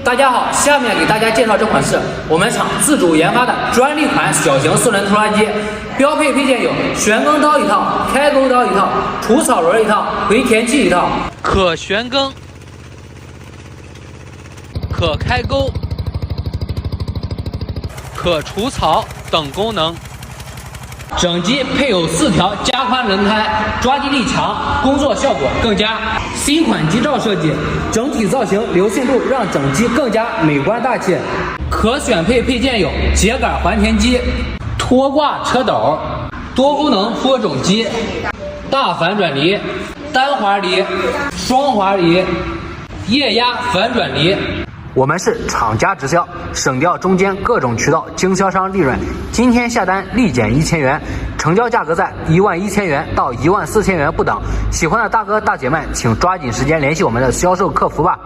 大家好，下面给大家介绍这款是我们厂自主研发的专利款小型4轮拖拉机，标配配件有旋耕刀一套、开沟刀一套、除草轮一套、回填器一套，可旋耕、可开沟、可除草等功能。整机配有4条加宽轮胎，抓地力强，工作效果更佳。新款机罩设计，整体造型流线度让整机更加美观大气。可选配配件有秸秆还田机、拖挂车斗、多功能播种机、大反转梨、单滑梨、双滑梨、液压反转梨。我们是厂家直销，省掉中间各种渠道经销商利润。今天下单立减1000元，成交价格在11000元到14000元不等。喜欢的大哥大姐们，请抓紧时间联系我们的销售客服吧。